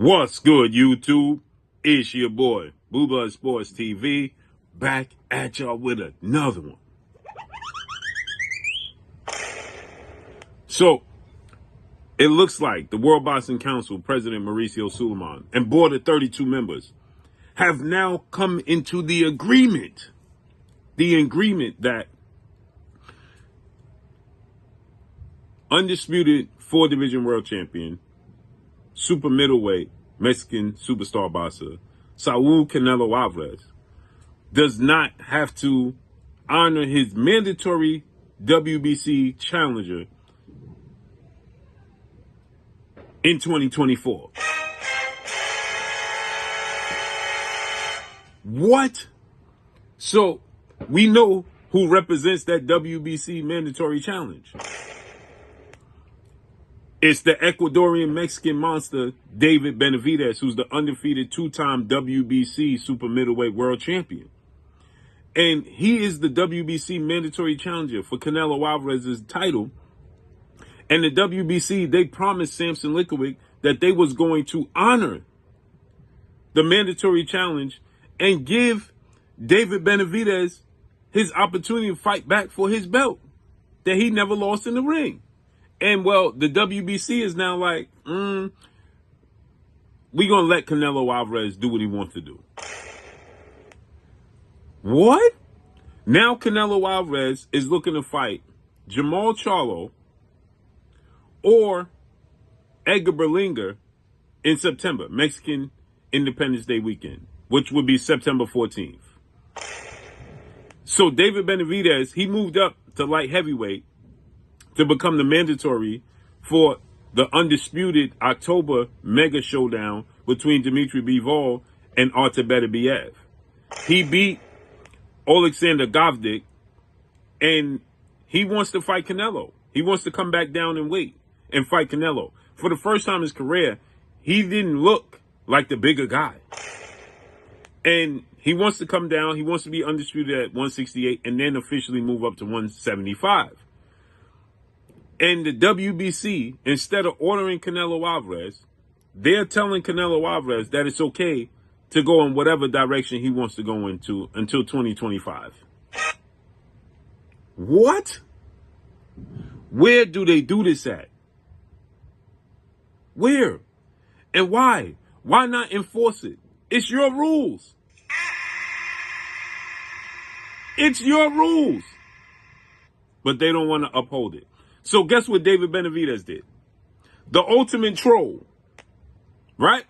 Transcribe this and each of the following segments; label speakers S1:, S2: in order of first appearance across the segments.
S1: What's good, YouTube? It's your boy, Blue Blood Sports TV, back at y'all with another one. So, it looks like the World Boxing Council, President Mauricio Suleiman, and board of 32 members have now come into the agreement that undisputed 4-division world champion, super middleweight Mexican superstar boxer Saul Canelo Alvarez does not have to honor his mandatory WBC challenger in 2024. What? So we know who represents that WBC mandatory challenge. It's the Ecuadorian Mexican monster, David Benavidez, who's the undefeated two-time WBC super middleweight world champion. And he is the WBC mandatory challenger for Canelo Alvarez's title. And the WBC, they promised Samson Likovic that they was going to honor the mandatory challenge and give David Benavidez his opportunity to fight back for his belt that he never lost in the ring. And, well, the WBC is now like, we're going to let Canelo Alvarez do what he wants to do. What? Now Canelo Alvarez is looking to fight Jamal Charlo or Edgar Berlanga in September, Mexican Independence Day weekend, which would be September 14th. So David Benavidez, he moved up to light heavyweight to become the mandatory for the undisputed October mega showdown between Dmitry Bivol and Artur Beterbiev. He beat Alexander Gavdik, and he wants to fight Canelo. He wants to come back down and weight and fight Canelo. For the first time in his career, he didn't look like the bigger guy. And he wants to come down. He wants to be undisputed at 168 and then officially move up to 175. And the WBC, instead of ordering Canelo Alvarez, they're telling Canelo Alvarez that it's okay to go in whatever direction he wants to go into until 2025. What? Where do they do this at? Where? And why? Why not enforce it? It's your rules. It's your rules. But they don't want to uphold it. So guess what David Benavidez did? The ultimate troll, right?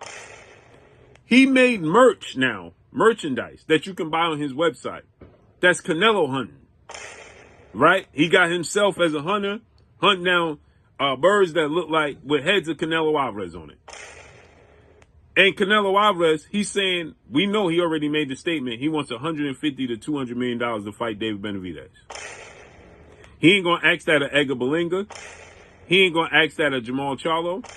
S1: He made merchandise that you can buy on his website. That's Canelo hunting, right? He got himself as a hunter, hunting down birds that look like with heads of Canelo Alvarez on it. And Canelo Alvarez, he's saying, we know he already made the statement. He wants $150 to $200 million to fight David Benavidez. He ain't going to ask that of Edgar Berlanga. He ain't going to ask that of Jamal Charlo.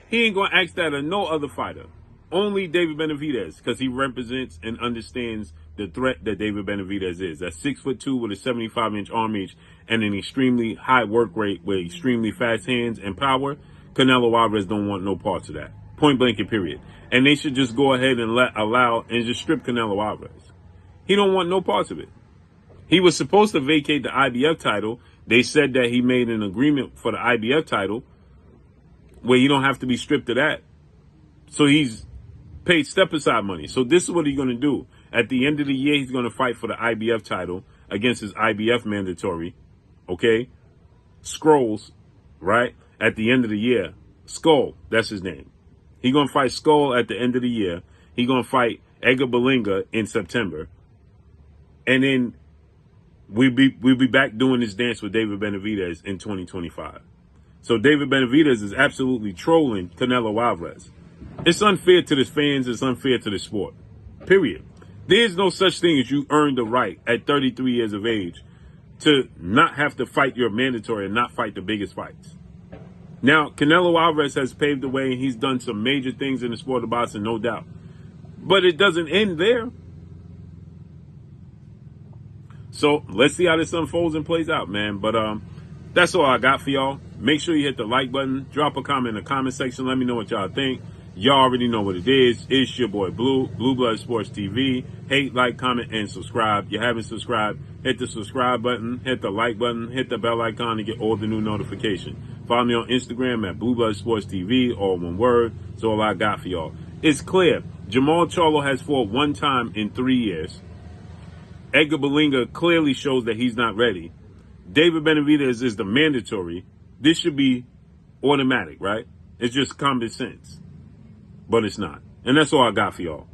S1: He ain't going to ask that of no other fighter. Only David Benavidez, because he represents and understands the threat that David Benavidez is. That's 6'2" with a 75-inch arm reach and an extremely high work rate with extremely fast hands and power. Canelo Alvarez don't want no parts of that. Point blank and period. And they should just go ahead and allow and just strip Canelo Alvarez. He don't want no parts of it. He was supposed to vacate the IBF title. They said that he made an agreement for the IBF title where you don't have to be stripped of that. So he's paid step-aside money. So this is what he's going to do. At the end of the year, he's going to fight for the IBF title against his IBF mandatory, okay? Scrolls, right? At the end of the year. Skull, that's his name. He's going to fight Skull at the end of the year. He's going to fight Edgar Berlanga in September. And then we'll be back doing this dance with David Benavidez in 2025. So David Benavidez is absolutely trolling Canelo Alvarez. It's unfair to the fans. It's unfair to the sport. Period. There's no such thing as you earned the right at 33 years of age to not have to fight your mandatory and not fight the biggest fights. Now, Canelo Alvarez has paved the way and he's done some major things in the sport of boxing, no doubt. But it doesn't end there. So let's see how this unfolds and plays out, man. But that's all I got for y'all. Make sure you hit the like button. Drop a comment in the comment section. Let me know what y'all think. Y'all already know what it is. It's your boy Blue Blood Sports TV. Hate, like, comment, and subscribe. If you haven't subscribed, hit the subscribe button, hit the like button, hit the bell icon to get all the new notifications. Follow me on Instagram at Blue Blood Sports TV, all one word. That's all I got for y'all. It's clear. Jamal Charlo has fought one time in 3 years. Edgar Berlanga clearly shows that he's not ready. David Benavidez is the mandatory. This should be automatic, right? It's just common sense. But it's not. And that's all I got for y'all.